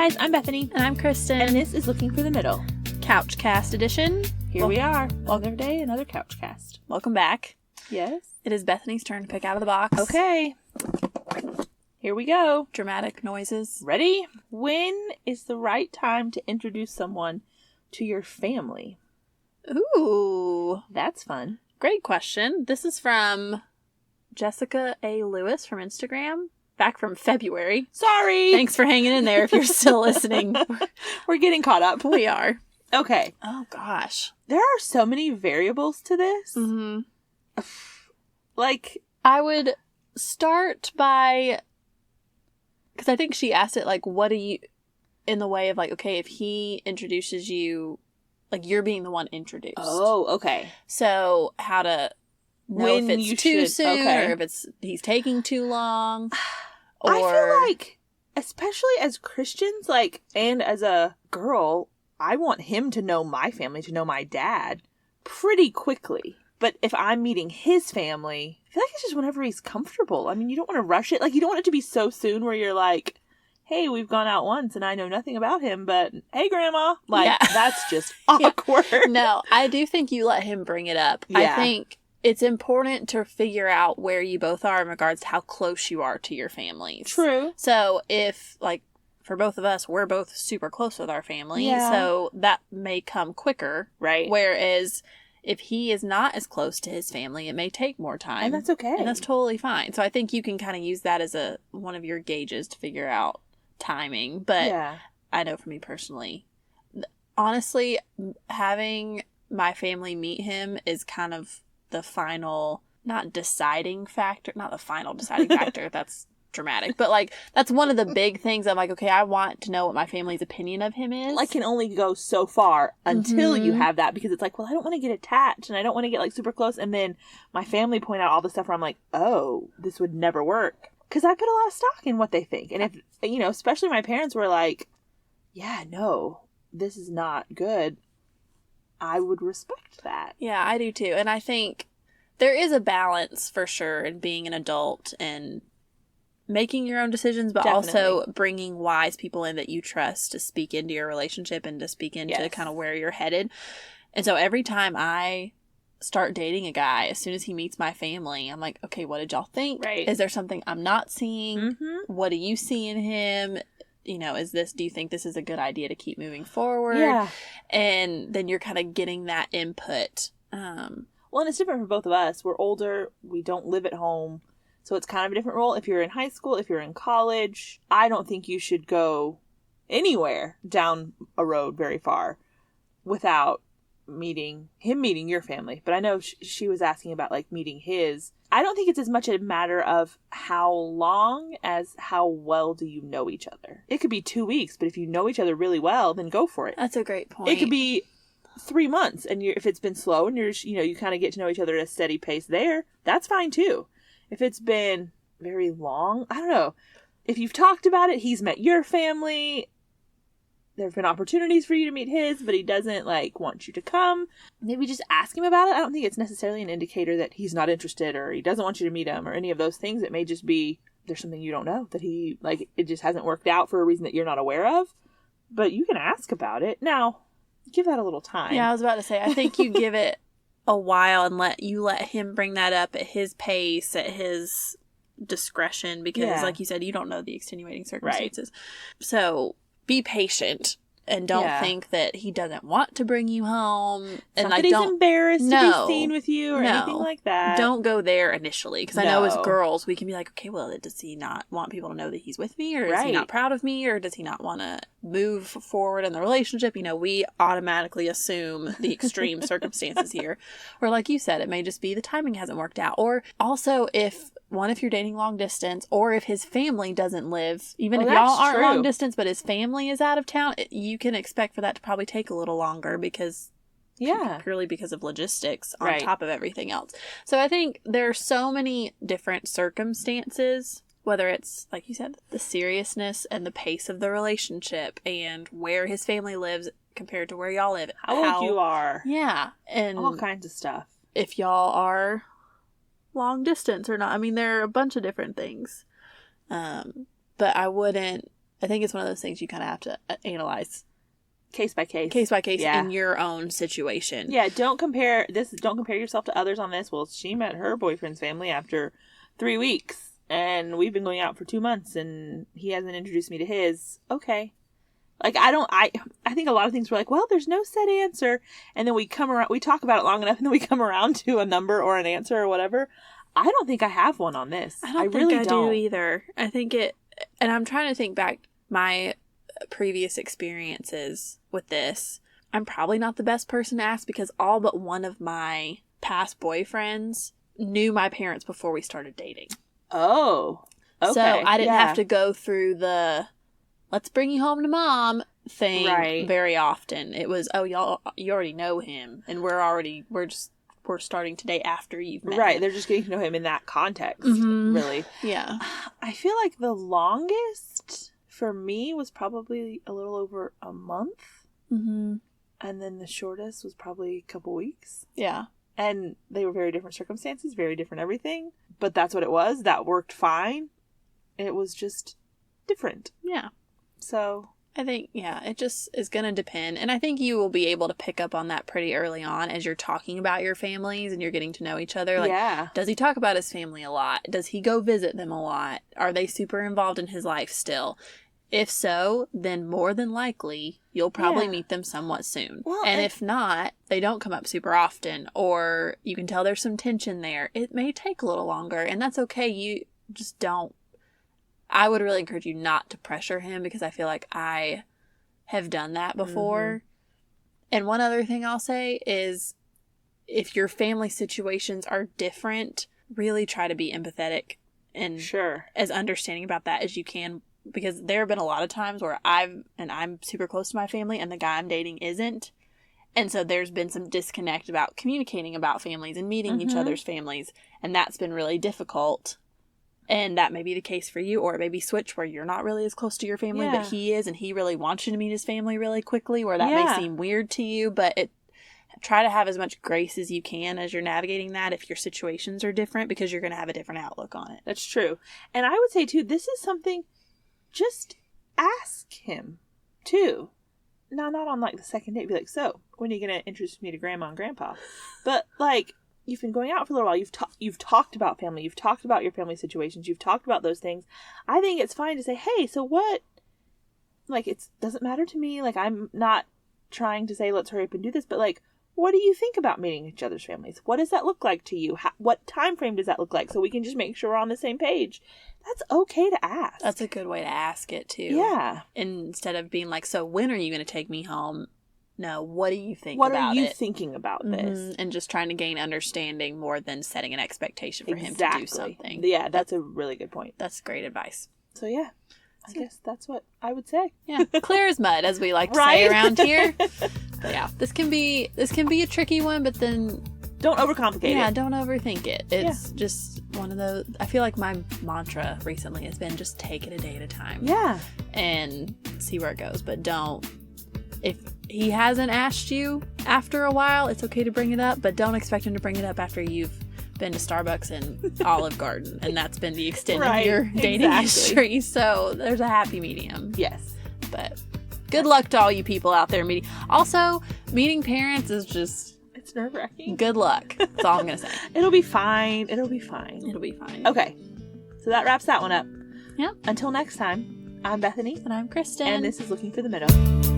guys, I'm Bethany. And I'm Kristen. And this is Looking for the Middle. CouchCast edition. Here we are. Another day, another CouchCast. Welcome back. Yes. It is Bethany's turn to pick out of the box. Okay. Here we go. Dramatic noises. Ready? When is the right time to introduce someone to your family? Ooh. That's fun. Great question. This is from Jessica A. Lewis from Instagram. Back from February. Sorry. Thanks for hanging in there if you're still listening. We're getting caught up. We are. Okay. Oh, gosh. There are so many variables to this. Mm-hmm. Like, I would start by... Because I think she asked it, like, what do you... In the way of, like, okay, if he introduces you... Like, you're being the one introduced. oh, okay. So, how to... know When if it's you too should- soon okay. or if it's he's taking too long. Or I feel like, especially as Christians, like, and as a girl, I want him to know my family, to know my dad pretty quickly. But if I'm meeting his family, I feel like it's just whenever he's comfortable. I mean, you don't want to rush it. Like, you don't want it to be so soon where you're like, hey, we've gone out once and I know nothing about him, but hey, Grandma. Like, Yeah. that's just awkward. no, I do think you let him bring it up. Yeah. I think it's important to figure out where you both are in regards to how close you are to your families. True. So if, like, for both of us, we're both super close with our family. Yeah. So that may come quicker. Right. Whereas if he is not as close to his family, it may take more time. And that's okay. And that's totally fine. So I think you can kind of use that as one of your gauges to figure out timing. But yeah. I know for me personally, honestly, having my family meet him is kind of the final, not the final deciding factor. That's dramatic. But, like, that's one of the big things. I'm like, okay, I want to know what my family's opinion of him is. Like, can only go so far until you Mhm. have that, because it's like, well, I don't want to get attached and I don't want to get, like, super close, and then my family point out all the stuff where I'm like, oh, this would never work, because I put a lot of stock in what they think. And if, you know, especially my parents were like, yeah, no, this is not good, I would respect that. Yeah, I do too. And I think there is a balance for sure in being an adult and making your own decisions, but also bringing wise people in that you trust to speak into your relationship and to speak into Yes. kind of where you're headed. And so every time I start dating a guy, as soon as he meets my family, I'm like, okay, what did y'all think? Right. Is there something I'm not seeing? Mm-hmm. What do you see in him? You know, do you think this is a good idea to keep moving forward? Yeah. And then you're kind of getting that input. Well, and it's different for both of us. We're older. We don't live at home. So it's kind of a different role. If you're in high school, if you're in college, I don't think you should go anywhere down a road very far without meeting your family. But I know she was asking about, like, meeting his. I don't think it's as much a matter of how long as how well do you know each other. It could be 2 weeks, but if you know each other really well, then go for it. That's a great point. It could be 3 months, and if it's been slow and you kind of get to know each other at a steady pace there, that's fine too. If it's been very long, I don't know. If you've talked about it, he's met your family, there have been opportunities for you to meet his, but he doesn't, like, want you to come, maybe just ask him about it. I don't think it's necessarily an indicator that he's not interested or he doesn't want you to meet him or any of those things. It may just be there's something you don't know, that he, like, it just hasn't worked out for a reason that you're not aware of. But you can ask about it. Now, give that a little time. Yeah, I was about to say, I think you give it a while and let him bring that up at his pace, at his discretion, because like you said, you don't know the extenuating circumstances. Right. So be patient and don't think that he doesn't want to bring you home. It's and not that he's embarrassed to be seen with you or anything like that. Don't go there initially, because I know as girls we can be like, okay, well, does he not want people to know that he's with me, or is he not proud of me, or does he not want to move forward in the relationship? You know, we automatically assume the extreme circumstances here, or like you said, it may just be the timing hasn't worked out. Or also, if you're dating long distance, or if his family doesn't live, even if y'all aren't long distance but his family is out of town, you can expect for that to probably take a little longer, because purely because of logistics on top of everything else. So I think there are so many different circumstances, whether it's, like you said, the seriousness and the pace of the relationship and where his family lives compared to where y'all live, how old you are, and all kinds of stuff. If y'all are long distance or not. I mean, there are a bunch of different things. But I wouldn't I think it's one of those things you kind of have to analyze. Case by case. Case by case in your own situation. Yeah, don't compare yourself to others on this. Well, she met her boyfriend's family after 3 weeks, and we've been going out for 2 months, and he hasn't introduced me to his. Okay. Like, I think a lot of things we're like, well, there's no set answer, and then we talk about it long enough, and then we come around to a number or an answer or whatever. I don't think I have one on this. I don't think I do either. I think and I'm trying to think back my previous experiences with this. I'm probably not the best person to ask because all but one of my past boyfriends knew my parents before we started dating. Oh, okay. So I didn't have to go through the let's bring you home to mom thing very often. It was, you already know him, and we're starting today after you've met him. They're just getting to know him in that context, really. Yeah. I feel like the longest for me was probably a little over a month. Mm-hmm. And then the shortest was probably a couple weeks. Yeah. And they were very different circumstances, very different everything. But that's what it was. That worked fine. It was just different. Yeah. So I think, it just is going to depend. And I think you will be able to pick up on that pretty early on as you're talking about your families and you're getting to know each other. Like, does he talk about his family a lot? Does he go visit them a lot? Are they super involved in his life still? If so, then more than likely, you'll probably meet them somewhat soon. Well, and if not, they don't come up super often, or you can tell there's some tension there. It may take a little longer, and that's okay. You just don't. I would really encourage you not to pressure him because I feel like I have done that before. Mm-hmm. And one other thing I'll say is if your family situations are different, really try to be empathetic and as understanding about that as you can. Because there have been a lot of times where I'm super close to my family and the guy I'm dating isn't. And so there's been some disconnect about communicating about families and meeting each other's families. And that's been really difficult. And that may be the case for you, or it may be switch where you're not really as close to your family, but he is, and he really wants you to meet his family really quickly, where that may seem weird to you, but try to have as much grace as you can as you're navigating that if your situations are different, because you're going to have a different outlook on it. That's true. And I would say, too, this is something, just ask him, too. Now, not on, like, the second date, be like, so, when are you going to introduce me to grandma and grandpa? But, like, you've been going out for a little while. You've talked about family. You've talked about your family situations. You've talked about those things. I think it's fine to say, hey, so what? Like, it doesn't matter to me. Like, I'm not trying to say, let's hurry up and do this. But, like, what do you think about meeting each other's families? What does that look like to you? What time frame does that look like? So we can just make sure we're on the same page. That's okay to ask. That's a good way to ask it, too. Yeah. Instead of being like, so when are you going to take me home? No, what do you think about it? What are you thinking about this? And just trying to gain understanding more than setting an expectation for him to do something. Yeah, that's a really good point. That's great advice. So, yeah, I guess that's what I would say. Yeah, clear as mud, as we like to say around here. But yeah, this can be a tricky one, but then don't overcomplicate it. Yeah, don't overthink it. It's just one of those. I feel like my mantra recently has been just take it a day at a time. Yeah, and see where it goes, but don't. If he hasn't asked you after a while, it's okay to bring it up, but don't expect him to bring it up after you've been to Starbucks and Olive Garden, and that's been the extent of your dating history. So there's a happy medium. Yes. But good luck to all you people out there meeting. Also, meeting parents is just... It's nerve-wracking. Good luck. That's all I'm going to say. It'll be fine. It'll be fine. It'll be fine. Okay. So that wraps that one up. Yeah. Until next time, I'm Bethany. And I'm Kristen. And this is Looking for the Middle.